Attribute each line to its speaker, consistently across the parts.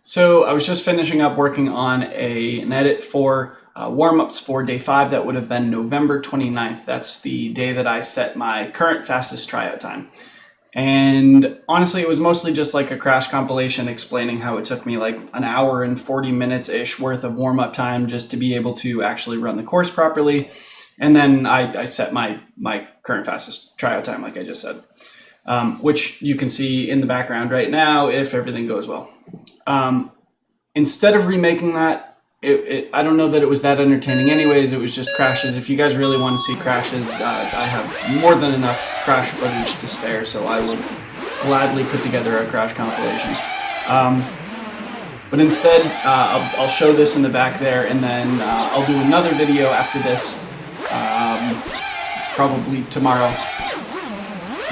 Speaker 1: So I was just finishing up working on an edit for warm-ups for day 5. That would have been November 29th. That's the day that I set my current fastest tryout time. And honestly, it was mostly just like a crash compilation explaining how it took me like an hour and 40 minutes-ish worth of warm-up time just to be able to actually run the course properly. And then I set my current fastest tryout time, like I just said, which you can see in the background right now if everything goes well. Instead of remaking that, I don't know that it was that entertaining anyways. It was just crashes. If you guys really want to see crashes, I have more than enough crash footage to spare, so I will gladly put together a crash compilation. But instead, I'll show this in the back there, and then I'll do another video after this, probably tomorrow,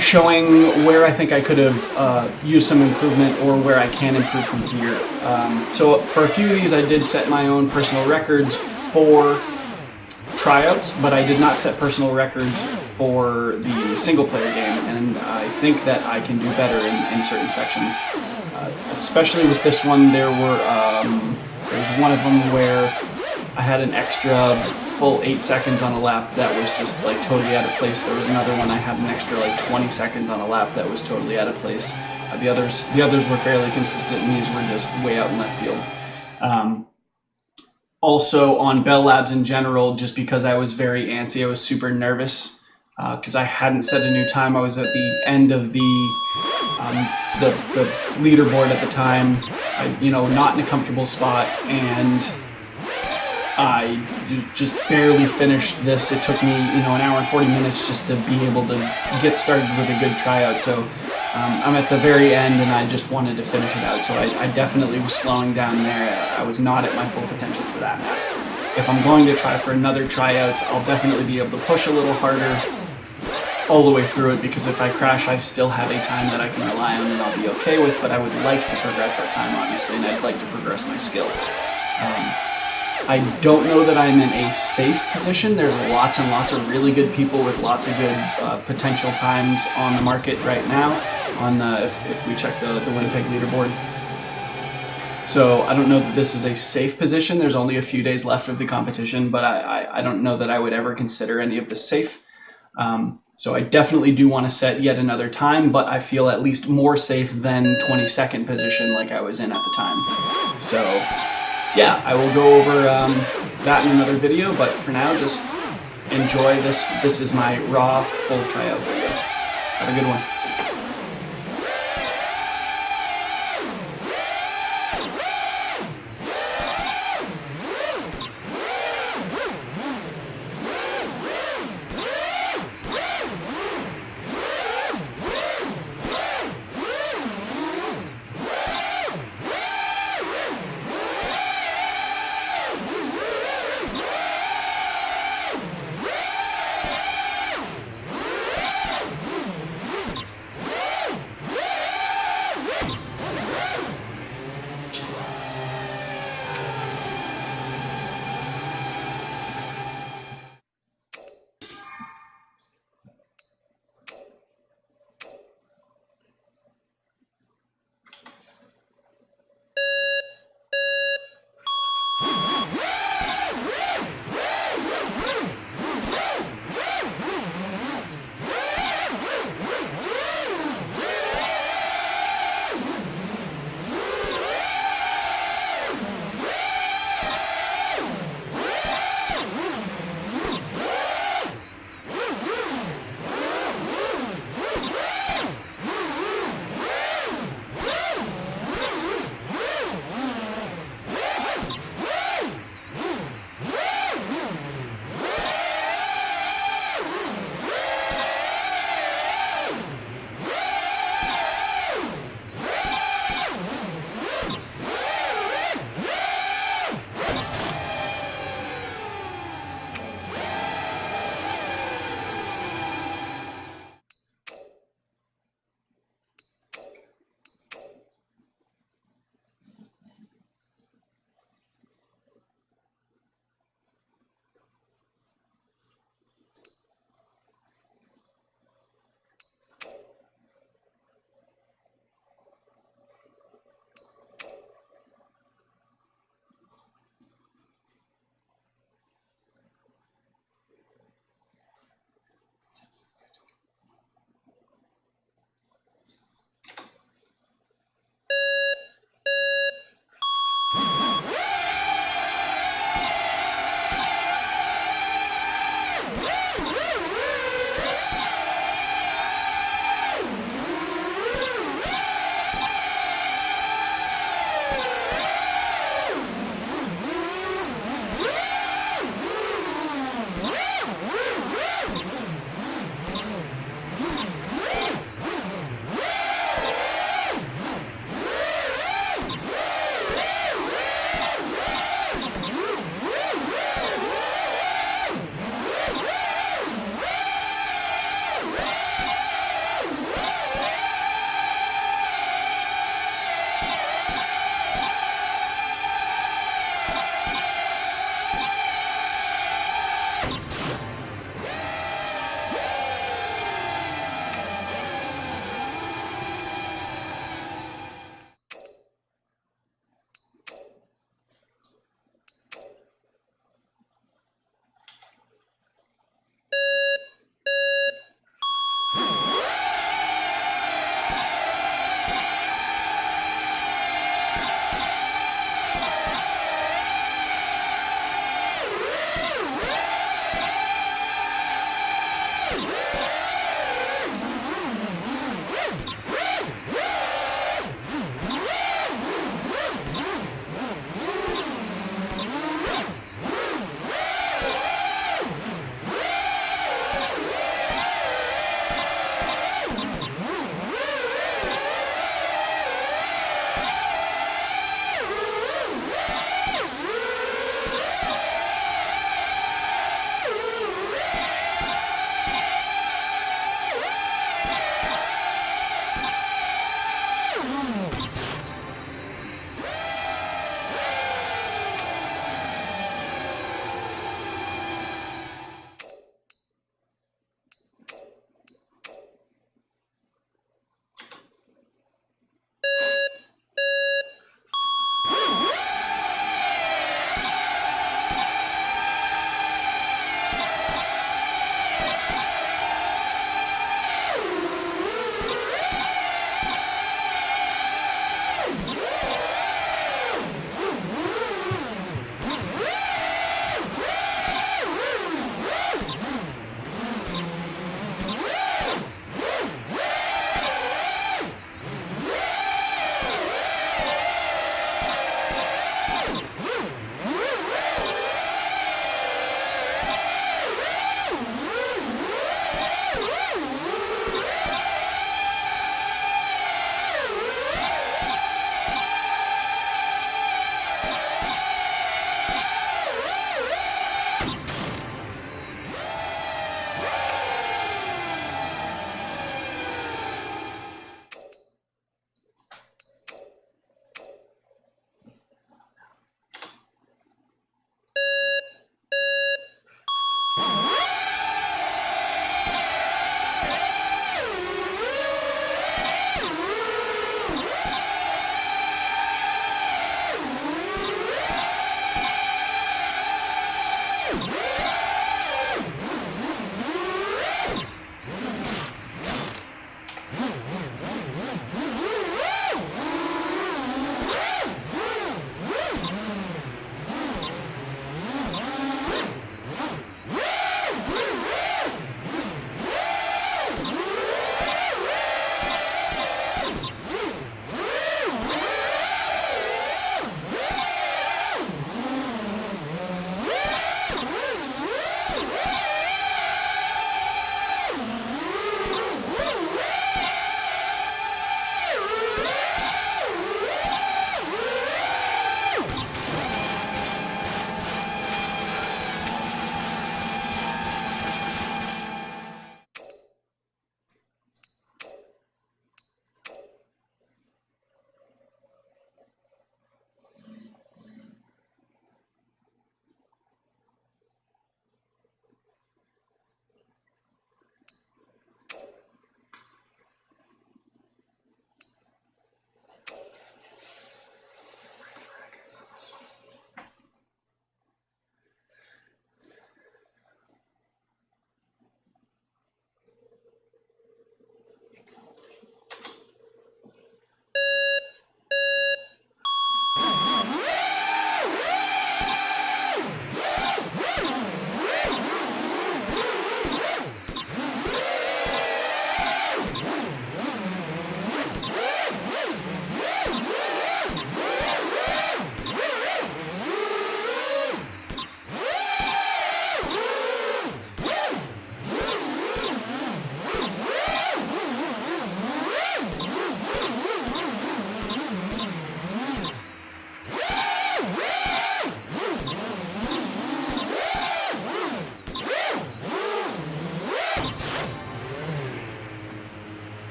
Speaker 1: showing where I think I could have used some improvement or where I can improve from here. So for a few of these I did set my own personal records for tryouts, but I did not set personal records for the single player game, and I think that I can do better in certain sections. Especially with this one, there was one of them where I had an extra full 8 seconds on a lap that was just like totally out of place. There was another one I had an extra like 20 seconds on a lap that was totally out of place. The others were fairly consistent, and these were just way out in left field. Also on Bell Labs in general, just because I was very antsy, I was super nervous because I hadn't set a new time. I was at the end of the leaderboard at the time, not in a comfortable spot, and I just barely finished this. It took me, an hour and 40 minutes just to be able to get started with a good tryout. So I'm at the very end, and I just wanted to finish it out. So I definitely was slowing down there. I was not at my full potential for that map. If I'm going to try for another tryouts, I'll definitely be able to push a little harder all the way through it, because if I crash, I still have a time that I can rely on and I'll be okay with. But I would like to progress that time, obviously, and I'd like to progress my skill. I don't know that I'm in a safe position. There's lots and lots of really good people with lots of good potential times on the market right now, if we check the Winnipeg leaderboard. So I don't know that this is a safe position. There's only a few days left of the competition, but I don't know that I would ever consider any of this safe. So I definitely do want to set yet another time, but I feel at least more safe than 22nd position like I was in at the time. So yeah, I will go over that in another video, but for now, just enjoy this. This is my raw, full tryout video. Have a good one.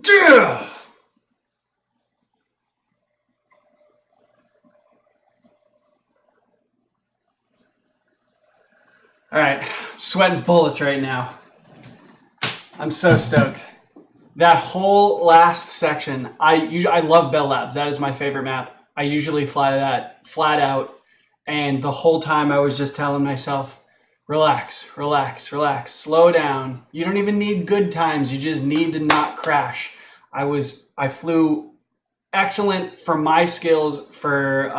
Speaker 1: Yeah! All right, I'm sweating bullets right now. I'm so stoked. That whole last section, I love Bell Labs. That is my favorite map. I usually fly that flat out, and the whole time I was just telling myself, relax, relax, relax, slow down. You don't even need good times. You just need to not crash. I flew excellent for my skills for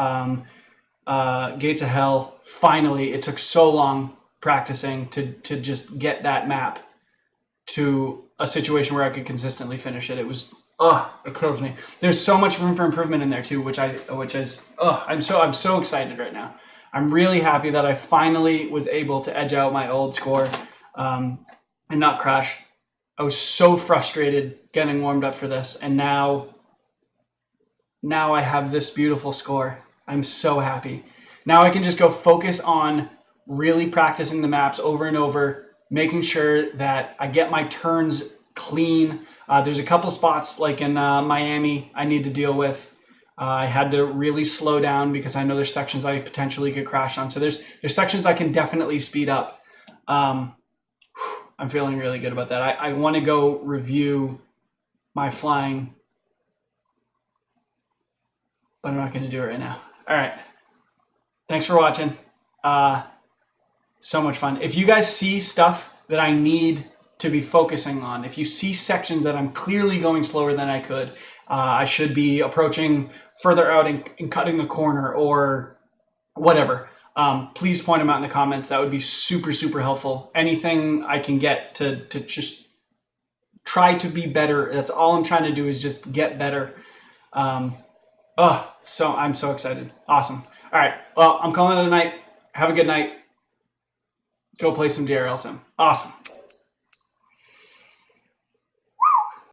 Speaker 1: Gates of Hell. Finally, it took so long practicing to just get that map to a situation where I could consistently finish it. It was, it kills me. There's so much room for improvement in there too, which is, I'm so excited right now. I'm really happy that I finally was able to edge out my old score and not crash. I was so frustrated getting warmed up for this, and now I have this beautiful score. I'm so happy. Now I can just go focus on really practicing the maps over and over, making sure that I get my turns clean. There's a couple spots like in Miami I need to deal with. I had to really slow down because I know there's sections I potentially could crash on. So there's sections I can definitely speed up. I'm feeling really good about that. I want to go review my flying, but I'm not going to do it right now. All right. Thanks for watching. So much fun. If you guys see stuff that I need to be focusing on, if you see sections that I'm clearly going slower than I could, I should be approaching further out and cutting the corner or whatever, please point them out in the comments. That would be super, super helpful. Anything I can get to just try to be better. That's all I'm trying to do, is just get better. So I'm so excited. Awesome. All right. Well, I'm calling it a night. Have a good night. Go play some DRL sim. Awesome.